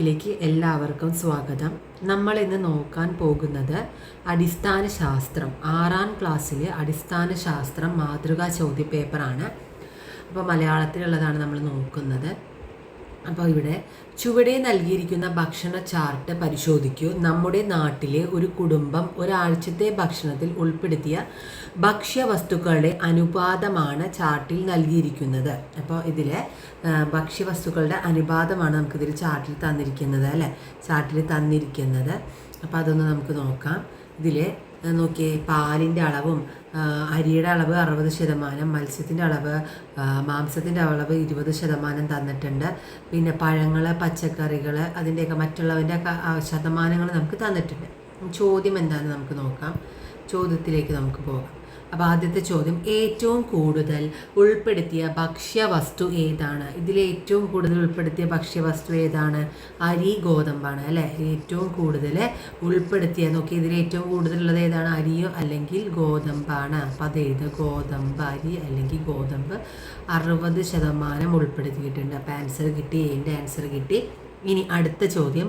ക്ലാസ്സിലേക്ക് എല്ലാവർക്കും സ്വാഗതം. നമ്മൾ ഇന്ന് നോക്കാൻ പോകുന്നത് അടിസ്ഥാന ശാസ്ത്രം 6ാം ക്ലാസ്സിലെ അടിസ്ഥാന ശാസ്ത്രം മാതൃകാ ചോദ്യപേപ്പറാണ്. അപ്പോൾ മലയാളത്തിലുള്ളതാണ് നമ്മൾ നോക്കുന്നത്. അപ്പോൾ ഇവിടെ ചുവടെ നൽകിയിരിക്കുന്ന ഭക്ഷണ ചാർട്ട് പരിശോധിക്കൂ. നമ്മുടെ നാട്ടിലെ ഒരു കുടുംബം ഒരാഴ്ചത്തെ ഭക്ഷണത്തിൽ ഉൾപ്പെടുത്തിയ ഭക്ഷ്യവസ്തുക്കളുടെ അനുപാതമാണ് ചാർട്ടിൽ നൽകിയിരിക്കുന്നത്. അപ്പോൾ ഇതിലെ ഭക്ഷ്യവസ്തുക്കളുടെ അനുപാതമാണ് നമുക്കിതിൽ ചാർട്ടിൽ തന്നിരിക്കുന്നത്. അപ്പോൾ അതൊന്ന് നമുക്ക് നോക്കാം. ഇതിൽ നോക്കിയേ, പാലിൻ്റെ അളവും അരിയുടെ അളവ് 60%, മത്സ്യത്തിൻ്റെ അളവ് മാംസത്തിൻ്റെ അളവ് 20% തന്നിട്ടുണ്ട്. പിന്നെ പഴങ്ങൾ, പച്ചക്കറികൾ, അതിൻ്റെയൊക്കെ മറ്റുള്ളവൻ്റെ ശതമാനങ്ങൾ നമുക്ക് തന്നിട്ടുണ്ട്. ചോദ്യം എന്താണെന്ന് നമുക്ക് നോക്കാം. ചോദ്യത്തിലേക്ക് നമുക്ക് പോകാം. അപ്പോൾ ആദ്യത്തെ ചോദ്യം, ഏറ്റവും കൂടുതൽ ഉൾപ്പെടുത്തിയ ഭക്ഷ്യവസ്തു ഏതാണ്? ഇതിൽ ഏറ്റവും കൂടുതൽ ഉൾപ്പെടുത്തിയ ഭക്ഷ്യവസ്തു ഏതാണ്? അരി, ഗോതമ്പാണ് അല്ലേ. ഏറ്റവും കൂടുതൽ ഉൾപ്പെടുത്തിയ നോക്കി, ഇതിൽ ഏറ്റവും കൂടുതലുള്ളത് ഏതാണ്? അരിയോ അല്ലെങ്കിൽ ഗോതമ്പാണ്. അപ്പോൾ അത് ഗോതമ്പ്, അരി അല്ലെങ്കിൽ ഗോതമ്പ് 60% ഉൾപ്പെടുത്തിയിട്ടുണ്ട്. അപ്പോൾ ആൻസർ കിട്ടി, എൻ്റെ ആൻസർ കിട്ടി. ഇനി അടുത്ത ചോദ്യം,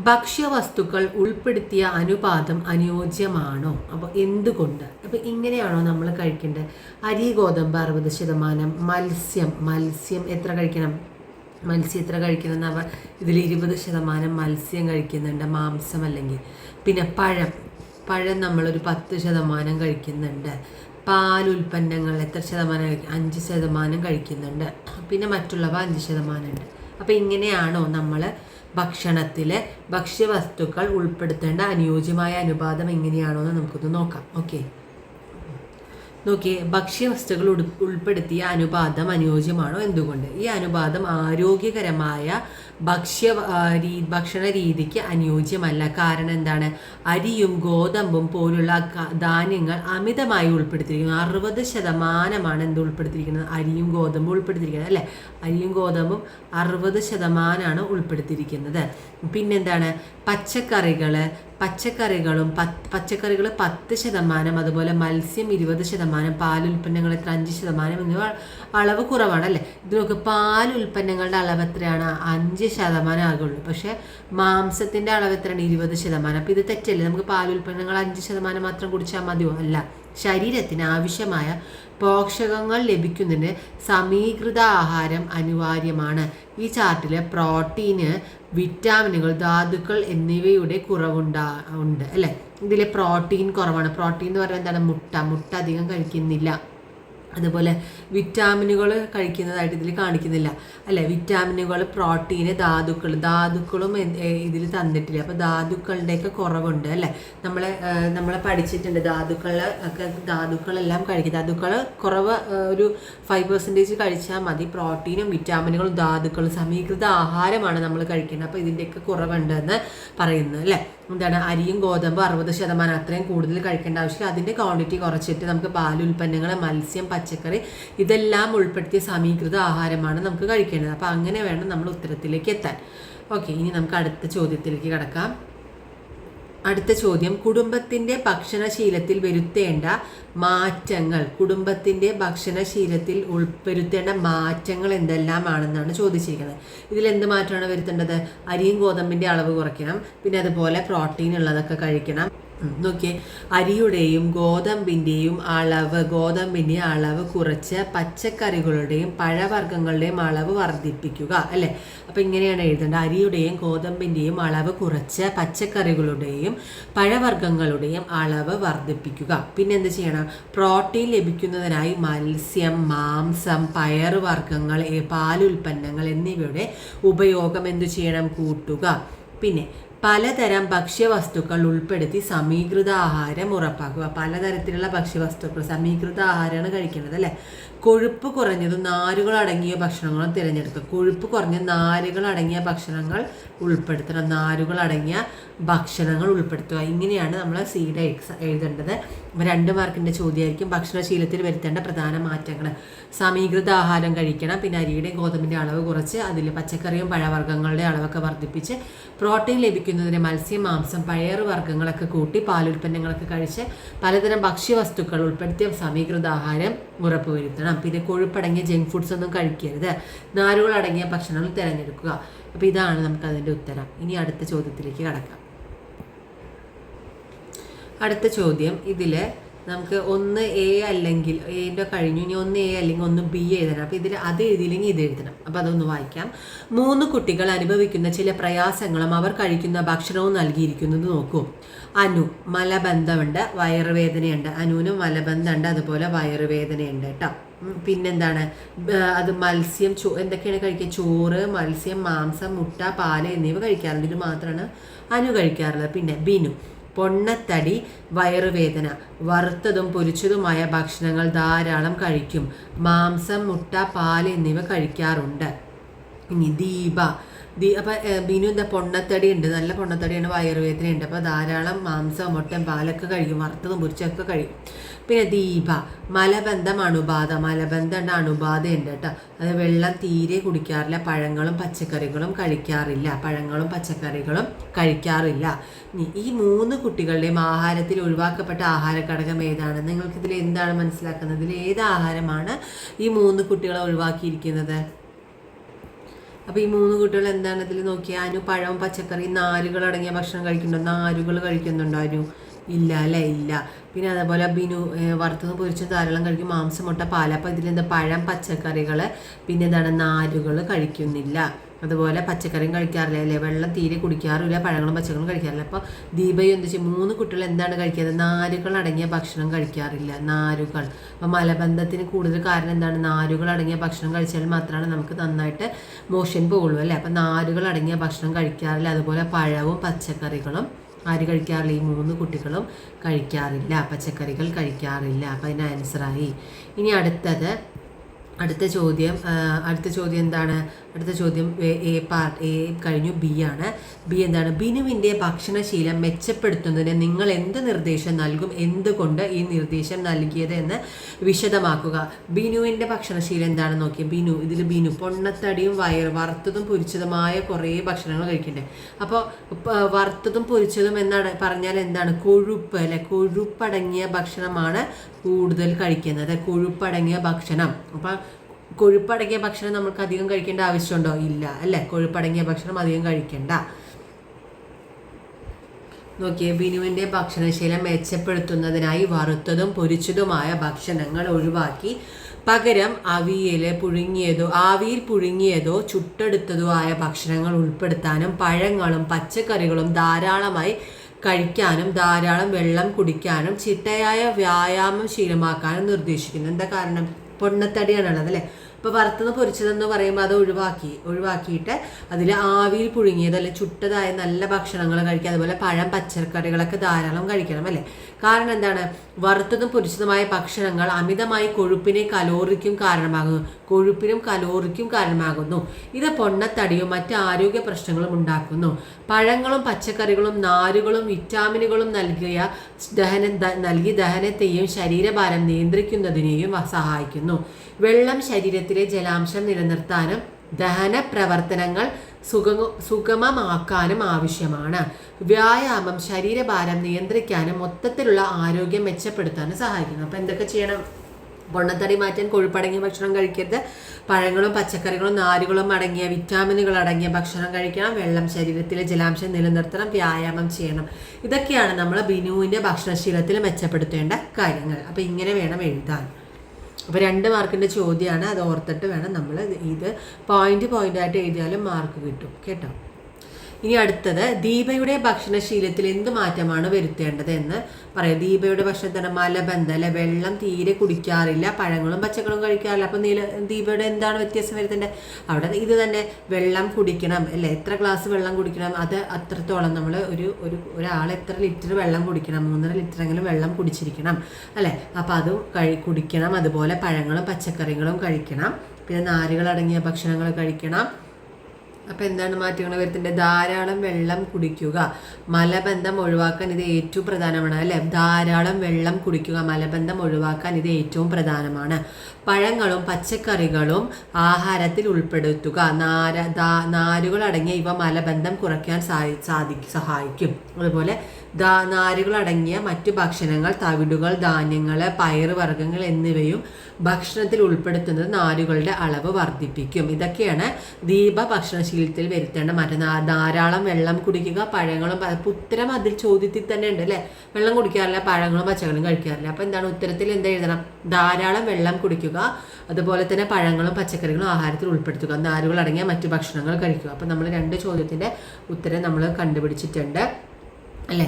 ഭക്ഷ്യവസ്തുക്കൾ ഉൾപ്പെടുത്തിയ അനുപാതം അനുയോജ്യമാണോ? അപ്പോൾ എന്തുകൊണ്ട്? അപ്പോൾ ഇങ്ങനെയാണോ നമ്മൾ കഴിക്കേണ്ടത്? അരി, ഗോതമ്പ് 60%, മത്സ്യം എത്ര കഴിക്കണം? മത്സ്യം എത്ര കഴിക്കണം എന്നവ ഇതിൽ 20% മത്സ്യം കഴിക്കുന്നുണ്ട്, മാംസം അല്ലെങ്കിൽ. പിന്നെ പഴം നമ്മളൊരു 10% കഴിക്കുന്നുണ്ട്. പാലുൽപ്പന്നങ്ങൾ എത്ര ശതമാനം? 5% കഴിക്കുന്നുണ്ട്. പിന്നെ മറ്റുള്ളവ 5% ഉണ്ട്. അപ്പോൾ ഇങ്ങനെയാണോ നമ്മൾ ഭക്ഷണത്തിൽ ഭക്ഷ്യവസ്തുക്കൾ ഉൾപ്പെടുത്തേണ്ട അനുയോജ്യമായ അനുപാതം എങ്ങനെയാണോ എന്ന് നമുക്കൊന്ന് നോക്കാം. നോക്കിയേ, ഭക്ഷ്യവസ്തുക്കൾ ഉൾപ്പെടുത്തിയ അനുപാതം അനുയോജ്യമാണോ? എന്തുകൊണ്ട്? ഈ അനുപാതം ആരോഗ്യകരമായ ഭക്ഷണ രീതിക്ക് അനുയോജ്യമല്ല. കാരണം എന്താണ്? അരിയും ഗോതമ്പും പോലുള്ള ധാന്യങ്ങൾ അമിതമായി ഉൾപ്പെടുത്തിയിരിക്കുന്നു. 60% എന്ത് ഉൾപ്പെടുത്തിയിരിക്കുന്നത്? അരിയും ഗോതമ്പും ഉൾപ്പെടുത്തിയിരിക്കുന്നത് അല്ലേ. അരിയും ഗോതമ്പും 60% ഉൾപ്പെടുത്തിയിരിക്കുന്നത്. പിന്നെന്താണ്? പച്ചക്കറികൾ 10%, അതുപോലെ മത്സ്യം 20%, പാലുൽപ്പന്നങ്ങൾ എത്ര? 5% എന്നിവ അളവ് കുറവാണ് അല്ലേ. ഇതിനൊക്കെ പാലുൽപ്പന്നങ്ങളുടെ അളവ് എത്രയാണ്? 5% ആകുള്ളൂ. പക്ഷേ മാംസത്തിൻ്റെ അളവ് എത്രയാണ്? 20%. അപ്പോൾ ഇത് തെറ്റല്ലേ? നമുക്ക് പാലുൽപ്പന്നങ്ങൾ 5% മാത്രം കുടിച്ചാൽ മതിയോ? അല്ല. ശരീരത്തിന് ആവശ്യമായ പോഷകങ്ങൾ ലഭിക്കുന്നതിന് സമീകൃത ആഹാരം അനിവാര്യമാണ്. ഈ ചാർട്ടിൽ പ്രോട്ടീന്, വിറ്റാമിനുകൾ, ധാതുക്കൾ എന്നിവയുടെ ഉണ്ട് അല്ലേ. ഇതിൽ പ്രോട്ടീൻ കുറവാണ്. പ്രോട്ടീൻ എന്ന് പറയുന്നത് എന്താണ്? മുട്ട അധികം കഴിക്കുന്നില്ല. അതുപോലെ വിറ്റാമിനുകൾ കഴിക്കുന്നതായിട്ട് ഇതിൽ കാണിക്കുന്നില്ല അല്ലേ. വിറ്റാമിനുകൾ, പ്രോട്ടീന്, ധാതുക്കളും ഇതിൽ തന്നിട്ടില്ല. അപ്പോൾ ധാതുക്കളുടെയൊക്കെ കുറവുണ്ട് അല്ലേ. നമ്മൾ പഠിച്ചിട്ടുണ്ട് ധാതുക്കളെല്ലാം കഴിക്കും. ധാതുക്കൾ കുറവ് ഒരു 5% കഴിച്ചാൽ മതി. പ്രോട്ടീനും വിറ്റാമിനുകളും ധാതുക്കളും സമീകൃത ആഹാരമാണ് നമ്മൾ കഴിക്കുന്നത്. അപ്പോൾ ഇതിൻ്റെയൊക്കെ കുറവുണ്ടെന്ന് പറയുന്നു അല്ലേ. എന്താണ്? അരിയും ഗോതമ്പ് 60%, അത്രയും കൂടുതൽ കഴിക്കേണ്ട ആവശ്യമില്ല. അതിൻ്റെ ക്വാണ്ടിറ്റി കുറച്ചിട്ട് നമുക്ക് പാലുൽപ്പന്നങ്ങൾ, മത്സ്യം, പച്ചക്കറി ഇതെല്ലാം ഉൾപ്പെടുത്തിയ സമീകൃത ആഹാരമാണ് നമുക്ക് കഴിക്കേണ്ടത്. അപ്പോൾ അങ്ങനെ വേണം നമ്മൾ ഉത്തരത്തിലേക്ക് എത്താൻ. ഇനി നമുക്ക് അടുത്ത ചോദ്യത്തിലേക്ക് കടക്കാം. അടുത്ത ചോദ്യം, കുടുംബത്തിൻ്റെ ഭക്ഷണശീലത്തിൽ വരുത്തേണ്ട മാറ്റങ്ങൾ. വരുത്തേണ്ട മാറ്റങ്ങൾ എന്തെല്ലാമാണെന്നാണ് ചോദിച്ചിരിക്കുന്നത്. ഇതിലെന്ത് മാറ്റമാണ് വരുത്തേണ്ടത്? അരിയും ഗോതമ്പിൻ്റെ അളവ് കുറയ്ക്കണം. പിന്നെ അതുപോലെ പ്രോട്ടീൻ ഉള്ളതൊക്കെ കഴിക്കണം. നോക്കിയേ, അരിയുടെയും ഗോതമ്പിൻ്റെ അളവ് കുറച്ച് പച്ചക്കറികളുടെയും പഴവർഗ്ഗങ്ങളുടെയും അളവ് വർദ്ധിപ്പിക്കുക അല്ലേ. അപ്പോൾ ഇങ്ങനെയാണ് എഴുതേണ്ടത്. അരിയുടെയും ഗോതമ്പിൻ്റെയും അളവ് കുറച്ച് പച്ചക്കറികളുടെയും പഴവർഗ്ഗങ്ങളുടെയും അളവ് വർദ്ധിപ്പിക്കുക. പിന്നെ എന്ത് ചെയ്യണം? പ്രോട്ടീൻ ലഭിക്കുന്നതിനായി മത്സ്യം, മാംസം, പയറുവർഗ്ഗങ്ങൾ, പാലുൽപ്പന്നങ്ങൾ എന്നിവയുടെ ഉപയോഗം എന്തു ചെയ്യണം? കൂട്ടുക. പിന്നെ പലതരം ഭക്ഷ്യവസ്തുക്കൾ ഉൾപ്പെടുത്തി സമീകൃത ആഹാരം ഉറപ്പാക്കുക. പലതരത്തിലുള്ള ഭക്ഷ്യവസ്തുക്കൾ, സമീകൃത ആഹാരമാണ് കഴിക്കുന്നത് അല്ലേ. കൊഴുപ്പ് കുറഞ്ഞതും നാരുകൾ അടങ്ങിയ ഭക്ഷണങ്ങളും തിരഞ്ഞെടുക്കുക. കൊഴുപ്പ് കുറഞ്ഞ നാരുകൾ അടങ്ങിയ ഭക്ഷണങ്ങൾ ഉൾപ്പെടുത്തണം. ഭക്ഷണങ്ങൾ ഉൾപ്പെടുത്തുക. ഇങ്ങനെയാണ് നമ്മൾ സിയുടെ എഴുതേണ്ടത്. 2 മാർക്കിൻ്റെ ചോദ്യമായിരിക്കും. ഭക്ഷണശീലത്തിൽ വരുത്തേണ്ട പ്രധാന മാറ്റങ്ങൾ: സമീകൃത ആഹാരം കഴിക്കണം. പിന്നെ അരിയുടെ ഗോതമ്പിൻ്റെ അളവ് കുറച്ച് അതിൽ പച്ചക്കറിയും പഴവർഗ്ഗങ്ങളുടെ അളവൊക്കെ വർദ്ധിപ്പിച്ച് പ്രോട്ടീൻ ലഭിക്കുന്ന കഴിക്കുന്നതിന് മത്സ്യം, മാംസം, പയറ് വർഗ്ഗങ്ങളൊക്കെ കൂട്ടി പാലുൽപ്പന്നങ്ങളൊക്കെ കഴിച്ച് പലതരം ഭക്ഷ്യവസ്തുക്കൾ ഉൾപ്പെടുത്തിയ സമീകൃത ആഹാരം ഉറപ്പുവരുത്തണം. പിന്നെ കൊഴുപ്പടങ്ങിയ ജങ്ക് ഫുഡ്സ് ഒന്നും കഴിക്കരുത്. നാരുകളടങ്ങിയ ഭക്ഷണങ്ങൾ തിരഞ്ഞെടുക്കുക. അപ്പോൾ ഇതാണ് നമുക്കതിൻ്റെ ഉത്തരം. ഇനി അടുത്ത ചോദ്യത്തിലേക്ക് കടക്കാം. അടുത്ത ചോദ്യം, ഇതിൽ നമുക്ക് 1A അല്ലെങ്കിൽ എൻ്റെ കഴിഞ്ഞു, ഇനി 1A അല്ലെങ്കിൽ 1B എഴുതണം. അപ്പോൾ ഇതിൽ അത് എഴുതിയില്ലെങ്കിൽ ഇത് എഴുതണം. അപ്പോൾ അതൊന്ന് വായിക്കാം. 3 കുട്ടികൾ അനുഭവിക്കുന്ന ചില പ്രയാസങ്ങളും അവർ കഴിക്കുന്ന ഭക്ഷണവും നൽകിയിരിക്കുന്നത് നോക്കൂ. അനു മലബന്ധമുണ്ട്, വയറുവേദനയുണ്ട്. അനുവിന് മലബന്ധമുണ്ട്, അതുപോലെ വയറുവേദനയുണ്ട് കേട്ടോ. പിന്നെന്താണ്, അത് മത്സ്യം, എന്തൊക്കെയാണ് കഴിക്കുക? ചോറ്, മത്സ്യം, മാംസം, മുട്ട, പാല് എന്നിവ കഴിക്കാറുണ്ട്. ഇത് മാത്രമാണ് അനു കഴിക്കാറുള്ളത്. പിന്നെ ബിനു പൊണ്ണത്തടി, വയറുവേദന, വറുത്തതും പൊരിച്ചതുമായ ഭക്ഷണങ്ങൾ ധാരാളം കഴിക്കും. മാംസം, മുട്ട, പാല് എന്നിവ കഴിക്കാറുണ്ട്. ഇനി ദീപ അപ്പം ബിനു എന്താ പൊണ്ണത്തടി ഉണ്ട്, നല്ല പൊണ്ണത്തടിയാണ്, വയറുവേദനയുണ്ട്. അപ്പോൾ ധാരാളം മാംസം, മുട്ടയും പാലൊക്കെ കഴിക്കും, വറുത്തതും പൊരിച്ചതൊക്കെ കഴിക്കും. പിന്നെ ദീപ മലബന്ധം, അണുബാധ. മലബന്ധമുണ്ട്, അണുബാധയുണ്ട് കേട്ടോ. അത് വെള്ളം തീരെ കുടിക്കാറില്ല, പഴങ്ങളും പച്ചക്കറികളും കഴിക്കാറില്ല. ഈ 3 കുട്ടികളുടെയും ആഹാരത്തിൽ ഒഴിവാക്കപ്പെട്ട ആഹാര ഘടകം ഏതാണ്? നിങ്ങൾക്കിതിൽ എന്താണ് മനസ്സിലാക്കുന്നത്? ഇതിൽ ഏത് ആഹാരമാണ് ഈ 3 കുട്ടികളെ ഒഴിവാക്കിയിരിക്കുന്നത്? അപ്പോൾ ഈ 3 കുട്ടികൾ എന്താണ് ഇതിൽ നോക്കിയാൽ? അനു പഴവും പച്ചക്കറി, നാരുകൾ അടങ്ങിയ ഭക്ഷണം കഴിക്കുന്നുണ്ടോ? നാരുകൾ കഴിക്കുന്നുണ്ടോ അനു? ഇല്ല അല്ലേ, ഇല്ല. പിന്നെ അതേപോലെ ബിനു വറുത്തതും പൊരിച്ചും ധാരാളം കഴിക്കും, മാംസം, മുട്ട, പാല്. അപ്പോൾ ഇതിലെന്താ, പഴം, പച്ചക്കറികൾ, പിന്നെ എന്താണ്, നാരുകൾ കഴിക്കുന്നില്ല. അതുപോലെ പച്ചക്കറിയും കഴിക്കാറില്ല അല്ലേ, വെള്ളം തീരെ കുടിക്കാറില്ല, പഴങ്ങളും പച്ചക്കറികളും കഴിക്കാറില്ല. അപ്പോൾ ദീപയും എന്താ വെച്ചാൽ 3 കുട്ടികൾ എന്താണ് കഴിക്കാറ്? നാരുകൾ അടങ്ങിയ ഭക്ഷണം കഴിക്കാറില്ല, നാരുകൾ. അപ്പോൾ മലബന്ധത്തിന് കൂടുതൽ കാരണം എന്താണ്? നാരുകൾ അടങ്ങിയ ഭക്ഷണം കഴിച്ചാൽ മാത്രമാണ് നമുക്ക് നന്നായിട്ട് മോഷൻ പോകുള്ളൂ അല്ലേ. അപ്പോൾ നാരുകൾ അടങ്ങിയ ഭക്ഷണം കഴിക്കാറില്ല. അതുപോലെ പഴവും പച്ചക്കറികളും ആര് കഴിക്കാറില്ല? ഈ 3 കുട്ടികളും കഴിക്കാറില്ല, പച്ചക്കറികൾ കഴിക്കാറില്ല. അപ്പോൾ അതിന് ആൻസറായി. ഇനി അടുത്ത ചോദ്യം എന്താണ്? അടുത്ത ചോദ്യം എ കഴിഞ്ഞു, ബി ആണ്. ബി എന്താണ്? ബിനുവിൻ്റെ ഭക്ഷണശീലം മെച്ചപ്പെടുത്തുന്നതിന് നിങ്ങൾ എന്ത് നിർദ്ദേശം നൽകും? എന്തുകൊണ്ട് ഈ നിർദ്ദേശം നൽകിയത് എന്ന് വിശദമാക്കുക. ബിനുവിൻ്റെ ഭക്ഷണശീലം എന്താണെന്ന് നോക്കിയാൽ, ബിനു പൊണ്ണത്തടിയും വറുത്തതും പൊരിച്ചതുമായ കുറേ ഭക്ഷണങ്ങൾ കഴിക്കണ്ടേ. അപ്പോൾ വറുത്തതും പൊരിച്ചതും എന്നാണ് പറഞ്ഞാൽ എന്താണ്? കൊഴുപ്പ് അല്ലെ, കൊഴുപ്പടങ്ങിയ ഭക്ഷണമാണ് കൂടുതൽ കഴിക്കുന്നത്, കൊഴുപ്പടങ്ങിയ ഭക്ഷണം. അപ്പം കൊഴുപ്പടങ്ങിയ ഭക്ഷണം നമുക്ക് അധികം കഴിക്കേണ്ട ആവശ്യമുണ്ടോ? ഇല്ല അല്ലേ, കൊഴുപ്പടങ്ങിയ ഭക്ഷണം അധികം കഴിക്കണ്ട. നോക്കിയേ, ബിനുവിൻ്റെ ഭക്ഷണശീലം മെച്ചപ്പെടുത്തുന്നതിനായി വറുത്തതും പൊരിച്ചതുമായ ഭക്ഷണങ്ങൾ ഒഴിവാക്കി പകരം ആവിയിൽ പുഴുങ്ങിയതോ ചുട്ടെടുത്തതോ ആയ ഭക്ഷണങ്ങൾ ഉൾപ്പെടുത്താനും പഴങ്ങളും പച്ചക്കറികളും ധാരാളമായി കഴിക്കാനും ധാരാളം വെള്ളം കുടിക്കാനും ചിട്ടയായ വ്യായാമം ശീലമാക്കാനും നിർദ്ദേശിക്കുന്നു. എന്താ കാരണം? പൊണ്ണത്തടിയാണുള്ളത് അല്ലേ. ഇപ്പോൾ വറുത്തത് പൊരിച്ചതെന്ന് പറയുമ്പോൾ അത് ഒഴിവാക്കിയിട്ട് അതിൽ ആവിയിൽ പുഴുങ്ങിയത് അല്ലെങ്കിൽ ചുട്ടതായ നല്ല ഭക്ഷണങ്ങൾ കഴിക്കുക. അതുപോലെ പഴം, പച്ചക്കറികളൊക്കെ ധാരാളം കഴിക്കണം അല്ലേ. കാരണം എന്താണ്? വറുത്തതും പൊരിച്ചതുമായ ഭക്ഷണങ്ങൾ അമിതമായി കൊഴുപ്പിനും കലോറിക്കും കാരണമാകുന്നു. ഇത് പൊണ്ണത്തടിയും മറ്റ് ആരോഗ്യ പ്രശ്നങ്ങളും ഉണ്ടാക്കുന്നു. പഴങ്ങളും പച്ചക്കറികളും നാരുകളും വിറ്റാമിനുകളും നൽകി ദഹനത്തെയും ശരീരഭാരം നിയന്ത്രിക്കുന്നതിനെയും സഹായിക്കുന്നു. വെള്ളം ശരീരത്തിലെ ജലാംശം നിലനിർത്താനും ദഹന പ്രവർത്തനങ്ങൾ സുഗമമാക്കാനും ആവശ്യമാണ്. വ്യായാമം ശരീരഭാരം നിയന്ത്രിക്കാനും മൊത്തത്തിലുള്ള ആരോഗ്യം മെച്ചപ്പെടുത്താനും സഹായിക്കുന്നു. അപ്പോൾ എന്തൊക്കെ ചെയ്യണം? പൊണ്ണത്തടി മാറ്റാൻ കൊഴുപ്പടങ്ങിയ ഭക്ഷണം കഴിക്കരുത്, പഴങ്ങളും പച്ചക്കറികളും നാരുകളും അടങ്ങിയ വിറ്റാമിനുകൾ അടങ്ങിയ ഭക്ഷണം കഴിക്കണം, വെള്ളം ശരീരത്തിലെ ജലാംശം നിലനിർത്തണം, വ്യായാമം ചെയ്യണം. ഇതൊക്കെയാണ് നമ്മൾ ബിനുവിൻ്റെ ഭക്ഷണശീലത്തിൽ മെച്ചപ്പെടുത്തേണ്ട കാര്യങ്ങൾ. അപ്പോൾ ഇങ്ങനെ വേണം എഴുതാൻ. അപ്പോൾ 2 മാർക്കിൻ്റെ ചോദ്യമാണ്, അത് ഓർത്തിട്ട് വേണം നമ്മൾ ഇത് പോയിൻ്റായിട്ട് എഴുതിയാലും മാർക്ക് കിട്ടും കേട്ടോ. ഇനി അടുത്തത്, ദീപയുടെ ഭക്ഷണശീലത്തിൽ എന്ത് മാറ്റമാണ് വരുത്തേണ്ടത് എന്ന് പറയാം. ദീപയുടെ ഭക്ഷണത്തിന് മലബന്ധം അല്ലെ, വെള്ളം തീരെ കുടിക്കാറില്ല, പഴങ്ങളും പച്ചക്കറികളും കഴിക്കാറില്ല. അപ്പം ദീപയുടെ എന്താണ് വ്യത്യാസം വരുത്തേണ്ടത്? അവിടെ ഇത് തന്നെ, വെള്ളം കുടിക്കണം അല്ലേ. എത്ര ഗ്ലാസ് വെള്ളം കുടിക്കണം? അത് അത്രത്തോളം നമ്മൾ ഒരാൾ എത്ര ലിറ്റർ വെള്ളം കുടിക്കണം? 3.5 ലിറ്ററെങ്കിലും വെള്ളം കുടിച്ചിരിക്കണം അല്ലേ. അപ്പോൾ അതും കുടിക്കണം. അതുപോലെ പഴങ്ങളും പച്ചക്കറികളും കഴിക്കണം. പിന്നെ നാരുകൾ അടങ്ങിയ ഭക്ഷണങ്ങൾ കഴിക്കണം. അപ്പം എന്താണ് മാറ്റങ്ങൾ വരുത്തേണ്ടത്? ധാരാളം വെള്ളം കുടിക്കുക, മലബന്ധം ഒഴിവാക്കാൻ ഇത് ഏറ്റവും പ്രധാനമാണ് അല്ലേ? ധാരാളം വെള്ളം കുടിക്കുക, മലബന്ധം ഒഴിവാക്കാൻ ഇത് ഏറ്റവും പ്രധാനമാണ്. പഴങ്ങളും പച്ചക്കറികളും ആഹാരത്തിൽ ഉൾപ്പെടുത്തുക, നാരുകൾ അടങ്ങിയ ഇവ മലബന്ധം കുറയ്ക്കാൻ സഹായിക്കും. അതുപോലെ നാരുകൾ അടങ്ങിയ മറ്റു ഭക്ഷണങ്ങൾ, തവിടുകൾ, ധാന്യങ്ങൾ, പയറുവർഗ്ഗങ്ങൾ എന്നിവയും ഭക്ഷണത്തിൽ ഉൾപ്പെടുത്തുന്നത് നാരുകളുടെ അളവ് വർദ്ധിപ്പിക്കും. ഇതൊക്കെയാണ് ദീപ ഭക്ഷണശീലത്തിൽ വരുത്തേണ്ട മാറ്റം. ധാരാളം വെള്ളം കുടിക്കുക, പഴങ്ങളും. ഉത്തരം അതിൽ ചോദ്യത്തിൽ തന്നെ ഉണ്ട് അല്ലേ? വെള്ളം കുടിക്കാറില്ല, പഴങ്ങളും പച്ചക്കറികളും കഴിക്കാറില്ല. അപ്പോൾ എന്താണ് ഉത്തരത്തിൽ എന്ത് എഴുതണം? ധാരാളം വെള്ളം കുടിക്കുക, അതുപോലെ തന്നെ പഴങ്ങളും പച്ചക്കറികളും ആഹാരത്തിൽ ഉൾപ്പെടുത്തുക, നാരുകൾ അടങ്ങിയ മറ്റു ഭക്ഷണങ്ങൾ കഴിക്കുക. അപ്പോൾ നമ്മൾ 2 ചോദ്യത്തിൻ്റെ ഉത്തരം നമ്മൾ കണ്ടുപിടിച്ചിട്ടുണ്ട് അല്ലേ?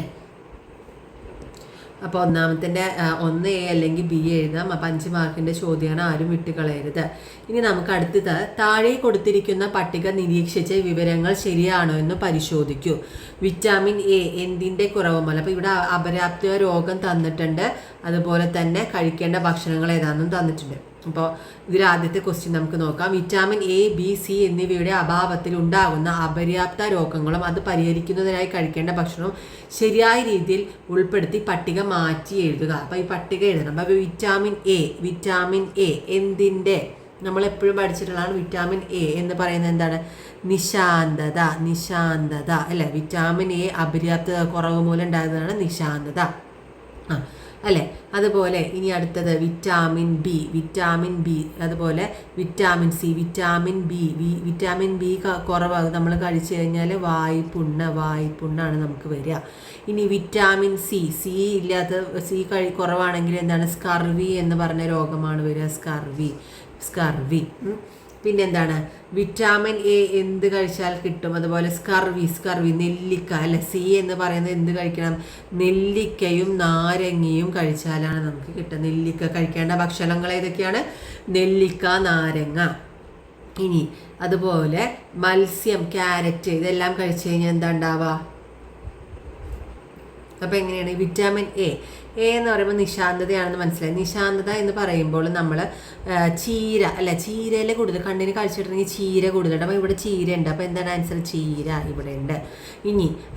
അപ്പോൾ ഒന്നാമത്തിൻ്റെ 1A അല്ലെങ്കിൽ B എഴുതാം. അപ്പോൾ 5 മാർക്കിൻ്റെ ചോദ്യമാണ്, ആരും വിട്ടുകളയരുത്. ഇനി നമുക്ക് അടുത്തത്, താഴെ കൊടുത്തിരിക്കുന്ന പട്ടിക നിരീക്ഷിച്ച് വിവരങ്ങൾ ശരിയാണോ എന്ന് പരിശോധിക്കൂ. വിറ്റാമിൻ എ എന്തിൻ്റെ കുറവ് മൂലം? അപ്പോൾ ഇവിടെ അപര്യാപ്ത രോഗം തന്നിട്ടുണ്ട്, അതുപോലെ തന്നെ കഴിക്കേണ്ട ഭക്ഷണങ്ങൾ ഏതാണെന്നും തന്നിട്ടുണ്ട്. അപ്പോൾ ഇതിൽ ആദ്യത്തെ ക്വസ്റ്റ്യൻ നമുക്ക് നോക്കാം. വിറ്റാമിൻ എ, ബി, സി എന്നിവയുടെ അഭാവത്തിൽ ഉണ്ടാകുന്ന അപര്യാപ്ത രോഗങ്ങളും അത് പരിഹരിക്കുന്നതിനായി കഴിക്കേണ്ട ഭക്ഷണവും ശരിയായ രീതിയിൽ ഉൾപ്പെടുത്തി പട്ടിക മാറ്റി എഴുതുക. അപ്പോൾ ഈ പട്ടിക എഴുതണം. അപ്പോൾ വിറ്റാമിൻ എ എന്തിൻ്റെ? നമ്മളെപ്പോഴും പഠിച്ചിട്ടുള്ളതാണ്. വിറ്റാമിൻ എ എന്ന് പറയുന്നത് എന്താണ്? നിശാന്തത അല്ലേ? വിറ്റാമിൻ എ അപര്യാപ്തത കുറവ് മൂലം ഉണ്ടാകുന്നതാണ് നിശാന്തത അല്ലേ? അതുപോലെ ഇനി അടുത്തത് വിറ്റാമിൻ ബി, അതുപോലെ വിറ്റാമിൻ സി, വിറ്റാമിൻ ബി കുറവ് നമ്മൾ കഴിച്ചു കഴിഞ്ഞാൽ വായ്പുണ്ണാണ് നമുക്ക് വരിക. ഇനി വിറ്റാമിൻ സി ഇല്ലാത്ത, കുറവാണെങ്കിൽ എന്താണ്? സ്കർവി എന്ന് പറഞ്ഞ രോഗമാണ് വരിക. സ്കർവി. പിന്നെന്താണ്? വിറ്റാമിൻ എ എന്ത് കഴിച്ചാൽ കിട്ടും? അതുപോലെ സ്കർവി, നെല്ലിക്ക അല്ലെ? സി എന്ന് പറയുന്നത് എന്ത് കഴിക്കണം? നെല്ലിക്കയും നാരങ്ങയും കഴിച്ചാലാണ് നമുക്ക് കിട്ടുക. നെല്ലിക്ക കഴിക്കേണ്ട ഭക്ഷണങ്ങൾ ഏതൊക്കെയാണ്? നെല്ലിക്ക, നാരങ്ങ. ഇനി അതുപോലെ മത്സ്യം, ക്യാരറ്റ് ഇതെല്ലാം കഴിച്ചു കഴിഞ്ഞാൽ എന്താ ഉണ്ടാവുക? അപ്പോൾ എങ്ങനെയാണ്? വിറ്റാമിൻ എ എന്ന് പറയുമ്പോൾ നിശാന്തതയാണെന്ന് മനസ്സിലായി. നിശാന്തത എന്ന് പറയുമ്പോൾ നമ്മൾ ചീര അല്ല, ചീരയിൽ കൂടുതൽ കണ്ണിന് കഴിച്ചിട്ടുണ്ടെങ്കിൽ ചീര കൂടുതലുണ്ട്. അപ്പോൾ ഇവിടെ ചീര ഉണ്ട്. അപ്പോൾ എന്താണ് ആൻസർ? ചീര ഇവിടെ ഉണ്ട്.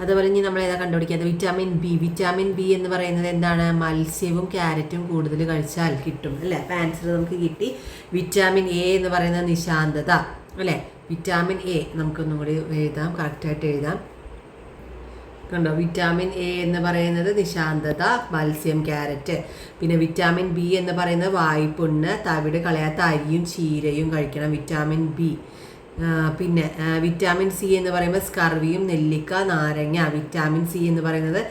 അതുപോലെ നമ്മൾ ഏതാ കണ്ടുപിടിക്കാതെ? വിറ്റാമിൻ ബി എന്ന് പറയുന്നത് എന്താണ്? മത്സ്യവും ക്യാരറ്റും കൂടുതൽ കഴിച്ചാൽ കിട്ടും അല്ലേ? അപ്പോൾ ആൻസർ നമുക്ക് കിട്ടി. വിറ്റാമിൻ എ എന്ന് പറയുന്നത് നിശാന്തത അല്ലേ? വിറ്റാമിൻ എ നമുക്കൊന്നും കൂടി എഴുതാം, കറക്റ്റായിട്ട് എഴുതാം. കണ്ടോ? വിറ്റാമിൻ എ എന്ന് പറയുന്നത് നിശാന്തത, മത്സ്യം, ക്യാരറ്റ്. പിന്നെ വിറ്റാമിൻ ബി എന്ന് പറയുന്നത് വായ്പുണ്ണ്, തവിട് കളയാത്ത അരിയും ചീരയും കഴിക്കണം. Vitamin B. പിന്നെ വിറ്റാമിൻ സി എന്ന് പറയുമ്പോൾ സ്കർവിയും നെല്ലിക്ക, നാരങ്ങ. വിറ്റാമിൻ സി എന്ന് പറയുന്നത്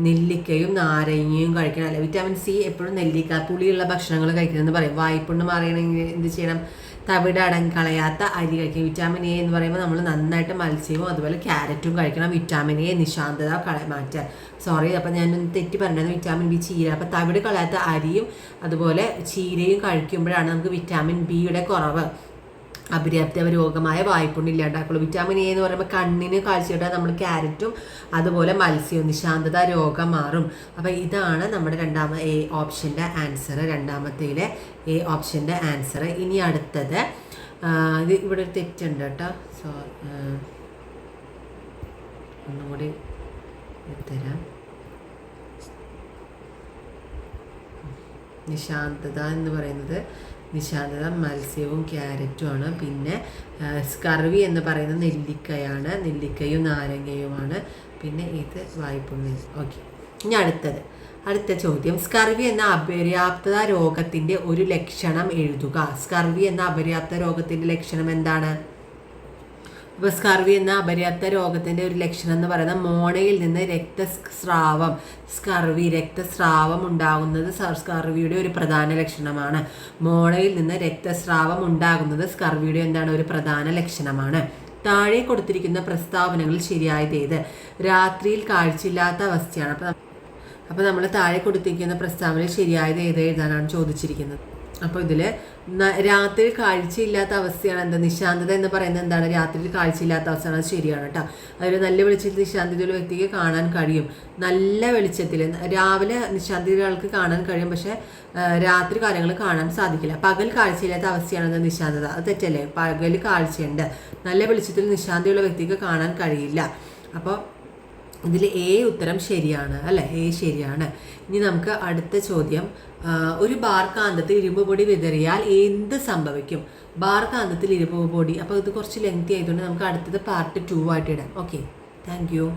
നെല്ലിക്കയും നാരങ്ങയും കഴിക്കണം അല്ലേ? വിറ്റാമിൻ സി എപ്പോഴും നെല്ലിക്ക, പുളിയുള്ള ഭക്ഷണങ്ങൾ കഴിക്കണമെന്ന് പറയും. വായ്പുണ്ണ് മാറണമെങ്കിൽ എന്ത് ചെയ്യണം? തവിട് കളയാത്ത അരി കഴിക്കണം. വിറ്റാമിൻ എ എന്ന് പറയുമ്പോൾ നമ്മൾ നന്നായിട്ട് മത്സ്യവും അതുപോലെ ക്യാരറ്റും കഴിക്കണം. വിറ്റാമിൻ എ നിശാന്തത മാറ്റാൻ. സോറി, അപ്പം ഞാനൊന്ന് തെറ്റി പറഞ്ഞത്. വിറ്റാമിൻ ബി ചീര. അപ്പോൾ തവിട് കളയാത്ത അരിയും അതുപോലെ ചീരയും കഴിക്കുമ്പോഴാണ് നമുക്ക് വിറ്റാമിൻ ബിയുടെ കുറവ്, അപര്യാപ്ത രോഗമായ വായ്പുണ്ണ് ഇല്ലാണ്ടാക്കുള്ളൂ. വിറ്റാമിൻ എ എന്ന് പറയുമ്പോൾ കണ്ണിന് കാഴ്ചയിട്ടാൽ നമ്മൾ ക്യാരറ്റും അതുപോലെ മത്സ്യവും, നിശാന്തത രോഗം മാറും. അപ്പോൾ ഇതാണ് നമ്മുടെ എ ഓപ്ഷൻ്റെ ആൻസർ, രണ്ടാമത്തേലെ എ ഓപ്ഷൻ്റെ ആൻസർ. ഇനി അടുത്തത്, ഇത് ഇവിടെ ഒരു തെറ്റുണ്ട് കേട്ടോ. ഒന്നും കൂടി തരാം. നിശാന്തത എന്ന് പറയുന്നത് മത്സ്യവും ക്യാരറ്റുമാണ്. പിന്നെ സ്കർവി എന്ന് പറയുന്നത് നെല്ലിക്കയാണ്, നെല്ലിക്കയും നാരങ്ങയുമാണ്. പിന്നെ ഇത് വായ്പുണ്ണ്. ഓക്കെ, ഇനി അടുത്ത ചോദ്യം, സ്കർവി എന്ന അപര്യാപ്തത രോഗത്തിൻ്റെ ഒരു ലക്ഷണം എഴുതുക. സ്കർവി എന്ന അപര്യാപ്ത രോഗത്തിൻ്റെ ലക്ഷണം എന്താണ്? അപ്പോൾ സ്കർവി എന്ന അപര്യാപ്ത രോഗത്തിൻ്റെ ഒരു ലക്ഷണം എന്ന് പറയുന്നത് മോണയിൽ നിന്ന് രക്തസ്രാവം, രക്തസ്രാവം ഉണ്ടാകുന്നത് സ്കർവിയുടെ ഒരു പ്രധാന ലക്ഷണമാണ്. മോണയിൽ നിന്ന് രക്തസ്രാവം ഉണ്ടാകുന്നത് സ്കർവിയുടെ എന്താണ്? ഒരു പ്രധാന ലക്ഷണമാണ്. താഴെ കൊടുത്തിരിക്കുന്ന പ്രസ്താവനകളിൽ ശരിയായത് ഏത്? രാത്രിയിൽ കാഴ്ചയില്ലാത്ത അവസ്ഥയാണ്. അപ്പോൾ നമ്മൾ താഴെ കൊടുത്തിരിക്കുന്ന പ്രസ്താവനയിൽ ശരിയായത് ഏത് എഴുതാനാണ് ചോദിച്ചിരിക്കുന്നത്. അപ്പോൾ ഇതിൽ രാത്രി കാഴ്ചയില്ലാത്ത അവസ്ഥയാണ് എന്താ നിശാന്തത എന്ന് പറയുന്നത് എന്താണ്? രാത്രിയിൽ കാഴ്ചയില്ലാത്ത അവസ്ഥയാണ്. അത് ശരിയാണ് കേട്ടോ. അതൊരു നല്ല വെളിച്ചത്തിൽ നിശാന്തതയുള്ള വ്യക്തിക്ക് കാണാൻ കഴിയും. നല്ല വെളിച്ചത്തിൽ രാവിലെ നിശാന്തതകൾക്ക് കാണാൻ കഴിയും, പക്ഷേ രാത്രി കാര്യങ്ങൾ കാണാൻ സാധിക്കില്ല. പകൽ കാഴ്ചയില്ലാത്ത അവസ്ഥയാണ് നിശാന്തത. അത് തെറ്റല്ലേ? പകൽ കാഴ്ചയുണ്ട്, നല്ല വെളിച്ചത്തിൽ നിശാന്തതയുള്ള വ്യക്തിക്ക് കാണാൻ കഴിയില്ല. അപ്പോൾ ഇതിൽ ഉത്തരം ശരിയാണ് അല്ലേ? ശരിയാണ്. ഇനി നമുക്ക് അടുത്ത ചോദ്യം, ഒരു ബാർ കാന്തത്തിൽ ഇരുമ്പ് പൊടി വിതറിയാൽ എന്ത് സംഭവിക്കും? ബാർ കാന്തത്തിൽ ഇരുമ്പ് പൊടി. അപ്പോൾ ഇത് കുറച്ച് ലെങ്തി ആയതുകൊണ്ട് നമുക്ക് അടുത്തത് പാർട്ട് 2 ആയിട്ട് ഇടാം. Okay, thank you.